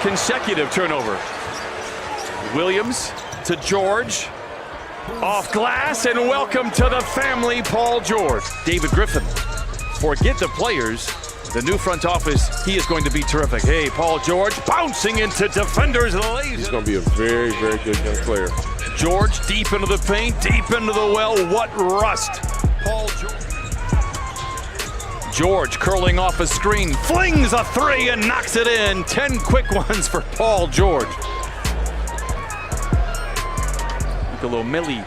consecutive turnover. Williams to George. Off glass, and welcome to the family, Paul George. David Griffin. Forget the players. The new front office, he is going to be terrific. Hey, Paul George bouncing into defenders. He's going to be a very, very good young player. George deep into the paint, deep into the well. What rust. Paul George curling off a screen, flings a three and knocks it in. 10 quick ones for Paul George. Millie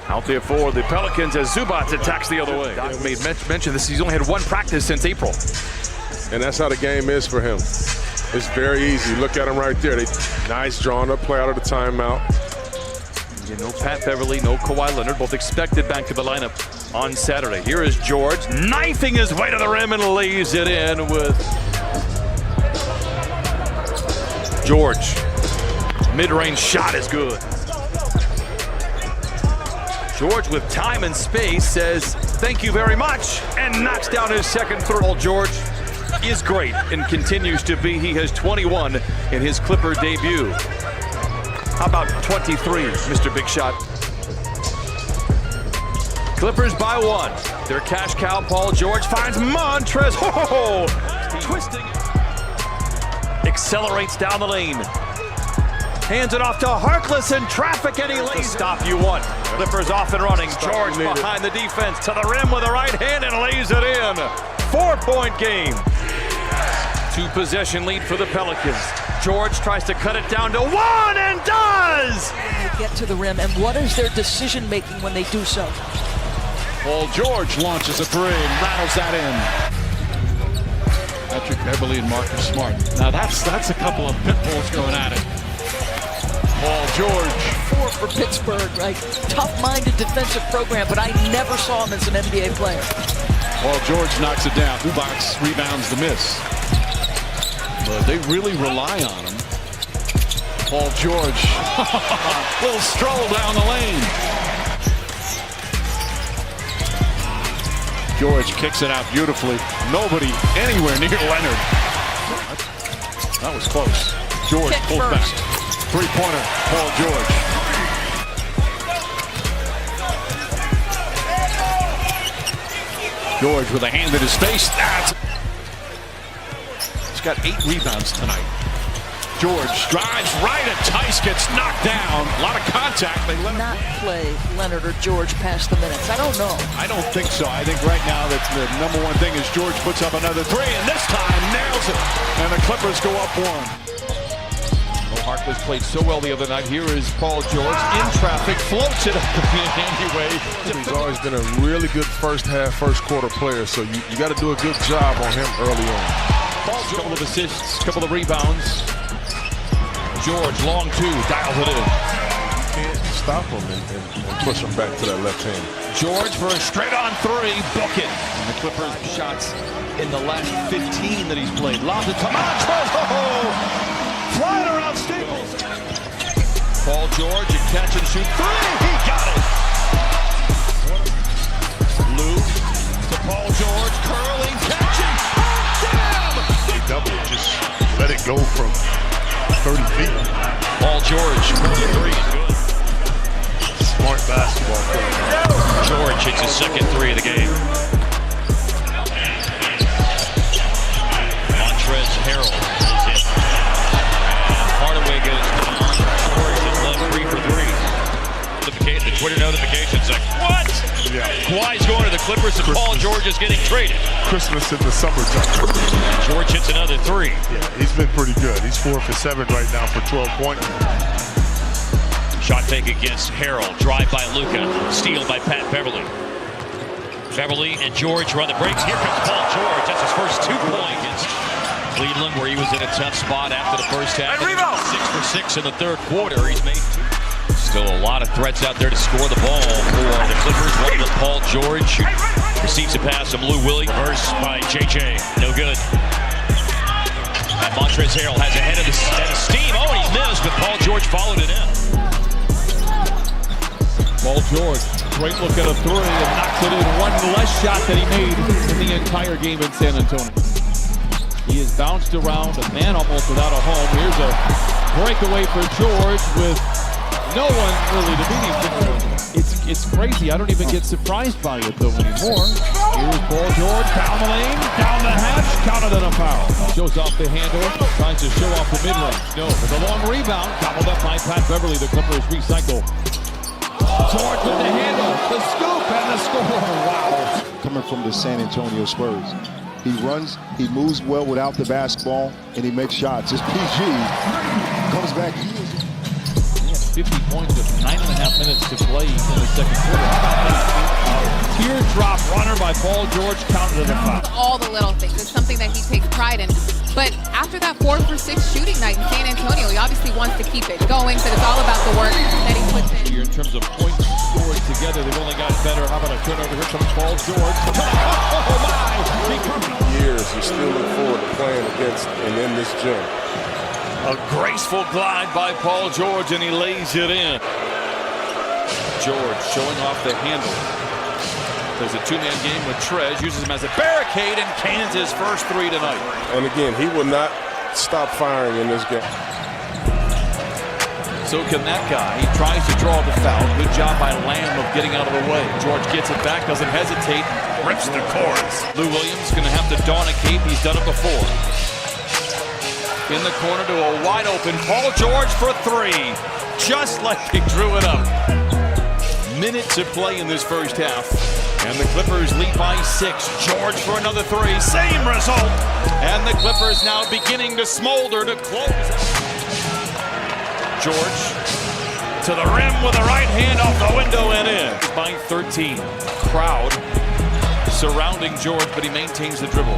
out there for the Pelicans as Zubac attacks the other way. Doc made mention this. He's only had one practice since April. And that's how the game is for him. It's very easy. Look at him right there. Nice drawn up play out of the timeout. No Pat Beverly, no Kawhi Leonard, both expected back to the lineup on Saturday. Here is George knifing his way to the rim and lays it in with George. Mid-range shot is good. George with time and space says thank you very much and knocks down his second throw. George is great and continues to be. He has 21 in his Clipper debut. How about 23, Mr. Big Shot? Clippers by one. Their cash cow, Paul George, finds Montrezl. Oh, twisting. Accelerates down the lane. Hands it off to Harkless in traffic, and he lays. Stop you want. Clippers off and running. George behind the defense to the rim with the right hand and lays it in. 4-point game. 2-possession lead for the Pelicans. George tries to cut it down to one and does! They get to the rim, and what is their decision making when they do so? Paul George launches a three and rattles that in. Patrick Beverly and Marcus Smart. Now that's a couple of pit bulls going at it. Paul George. 4 for Pittsburgh, right? Tough-minded defensive program, but I never saw him as an NBA player. Paul George knocks it down. Zubac rebounds the miss. But they really rely on him. Paul George. Little stroll down the lane. George kicks it out beautifully. Nobody anywhere near Leonard. That was close. George pulls back. Three-pointer, Paul George. George with a hand in his face. He's got 8 rebounds tonight. George drives right at Tice, gets knocked down. A lot of contact. They let not play Leonard or George past the minutes. I don't know. I don't think so. I think right now that the number one thing is George puts up another three, and this time nails it. And the Clippers go up 1. Harkless played so well the other night. Here is Paul George in traffic, floats it up the anyway. He's always been a really good first half, first quarter player, so you got to do a good job on him early on. Paul George, couple of assists, couple of rebounds. George, long two, dials it in. You can't stop him and push him back to that left hand. George for a straight-on three, book it. And the Clippers shots in the last 15 that he's played. Lobs it to Montrezl. Flying around Staples. Paul George, a catch and shoot three. He got it. Lou to Paul George, curling, catching. Oh, damn! Double, just let it go from 30 feet. Paul George, three is good. Smart basketball player. George hits his second three of the game. Montrezl Harrell. Hardaway goes down. George is left 3 for 3. The Twitter notification's like, what? Yeah. Kawhi's going to the Clippers and Paul George is getting traded. Christmas in the summertime. George hits another three. Yeah, he's been pretty good. He's 4 for 7 right now for 12 points. Shot fake against Harrell. Drive by Luka. Steal by Pat Beverly. Beverly and George run the breaks. Here comes Paul George. That's his first 2 points against Cleveland, where he was in a tough spot after the first half. 6 for 6 in the third quarter. He's made 2. Still a lot of threats out there to score the ball for the Clippers. One with Paul George. Receives a pass from Lou Willie. Reverse by JJ. No good. And Montrezl Harrell has a head of steam. Oh, and he's missed, but Paul George followed it in. Paul George, great look at a three and knocks it in. One less shot that he made in the entire game in San Antonio. He is bounced around, a man almost without a home. Here's a breakaway for George with no one really to beat him. It's crazy. I don't even get surprised by it though anymore. Here's Paul George down the lane, down the hatch, counted on a foul. Shows off the handle, tries to show off the mid-range. No, with a long rebound, gobbled up by Pat Beverly. The Clippers recycle. George with the handle, the scoop, and the score. Wow. Coming from the San Antonio Spurs. He runs, he moves well without the basketball, and he makes shots. It's PG. Comes back. 50 points with 9.5 minutes to play in the second quarter. Teardrop runner by Paul George, counted as a foul. All the little things. It's something that he takes pride in. But after that 4 for 6 shooting night in San Antonio, he obviously wants to keep it going. So it's all about the work that he puts in. Here in terms of points scored together, they've only gotten better. How about a turnover? Here comes Paul George. Oh my! Years you still look forward to playing against and in this gym. A graceful glide by Paul George, and he lays it in. George showing off the handle. There's a two-man game with Trez, uses him as a barricade, and cans his first 3 tonight. And again, he will not stop firing in this game. So can that guy. He tries to draw the foul. Good job by Lamb of getting out of the way. George gets it back, doesn't hesitate, rips the cords. Lou Williams going to have to don a cape. He's done it before. In the corner to a wide open Paul George for 3. Just like he drew it up. Minute to play in this first half. And the Clippers lead by 6. George for another 3. Same result. And the Clippers now beginning to smolder to close. George to the rim with the right hand off the window and in. By 13. Crowd surrounding George, but he maintains the dribble.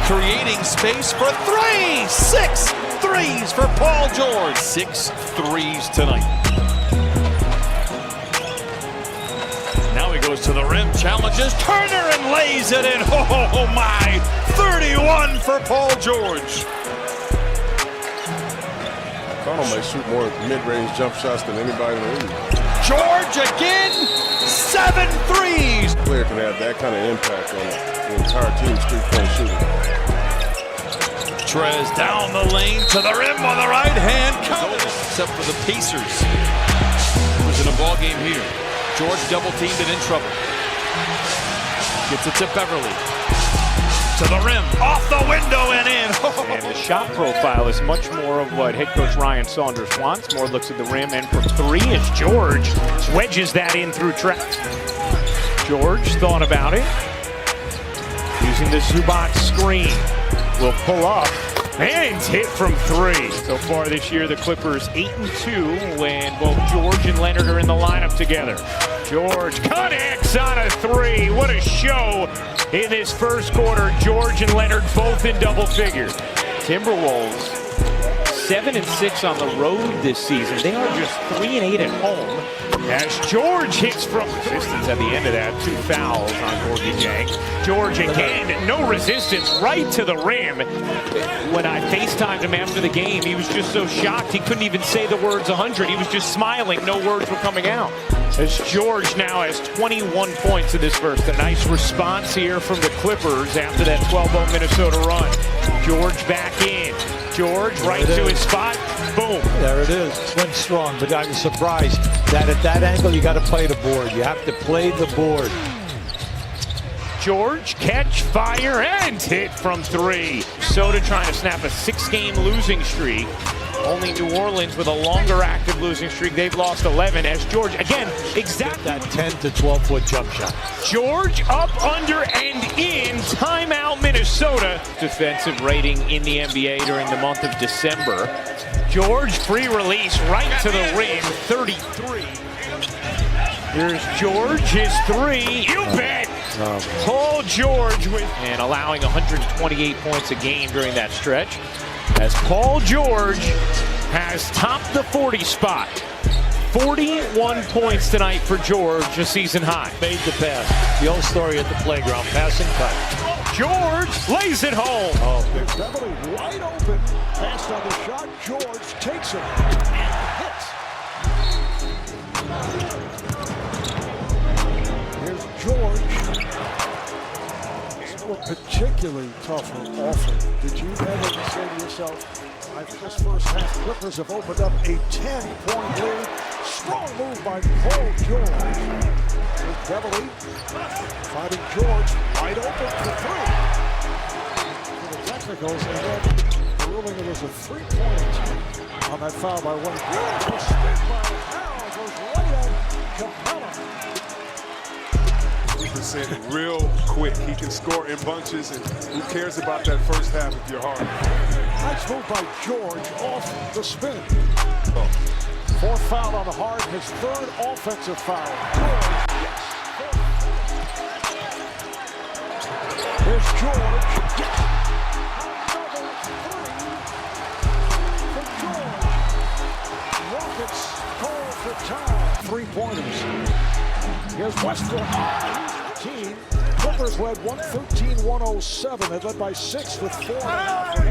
Creating space for 3. 6 threes for Paul George. 6 threes tonight. Now he goes to the rim, challenges Turner and lays it in. Oh my! 31 for Paul George. Connell may shoot more mid-range jump shots than anybody in the league. George again, 7 threes. A player can have that kind of impact on the entire team's three-point shooting. Trez down the lane to the rim on the right hand. Except for the Pacers. Who's in a ball game here. George double teamed and in trouble. Gets it to Beverly. To the rim, off the window and in. And the shot profile is much more of what head coach Ryan Saunders wants. More looks at the rim, and from 3 as George wedges that in through trap. George thought about it. Using the Zubac screen. Will pull up and hit from 3. So far this year, the Clippers 8-2 when both George and Leonard are in the lineup together. George connects on a 3. What a show in this first quarter. George and Leonard both in double figures. Timberwolves 7-6 on the road this season. They are just 3-8 at home. As George hits from resistance at the end of that, 2 fouls on Gorgie Jang. George again, no resistance, right to the rim. When I FaceTimed him after the game, he was just so shocked he couldn't even say the words 100. He was just smiling, no words were coming out. As George now has 21 points in this first. A nice response here from the Clippers after that 12-0 Minnesota run. George back in. George right to his spot. Boom. There it is. Went strong, but I was surprised that at that angle you got to play the board. You have to play the board. George, catch, fire, and hit from 3. Soda trying to snap a 6-game losing streak. Only New Orleans with a longer active losing streak. They've lost 11 as George, again, exactly that 10 to 12-foot jump shot. George up, under, and in. Timeout, Minnesota. Defensive rating in the NBA during the month of December. George, free release, right to the rim, 33. Here's George, his 3. You bet! Paul George and allowing 128 points a game during that stretch. As Paul George has topped the 40 spot. 41 points tonight for George, a season high. Made the pass. The old story at the playground, pass and cut. George lays it home. Oh, Beverly wide open. Passed on the shot. George takes it and hits. Here's George. were particularly tough or awful. Did you ever say to yourself, this first half, Clippers have opened up a 10-point lead. Strong move by Paul George. With Beverly finding George wide open for three. For the technicals, and then the ruling it was a three-point on that foul by one. Beautiful spin by Harrell, goes right at Capella. Percent real quick. He can score in bunches, and who cares about that first half if you're hard? Nice move by George off the spin. Fourth foul on the Hard, his third offensive foul. George, yes. Here's George. Yes. Another three for George. Rockets call for time. Three-pointers. Here's Westbrook. Clippers led 113-107. They led by 6 with 4.5 remaining.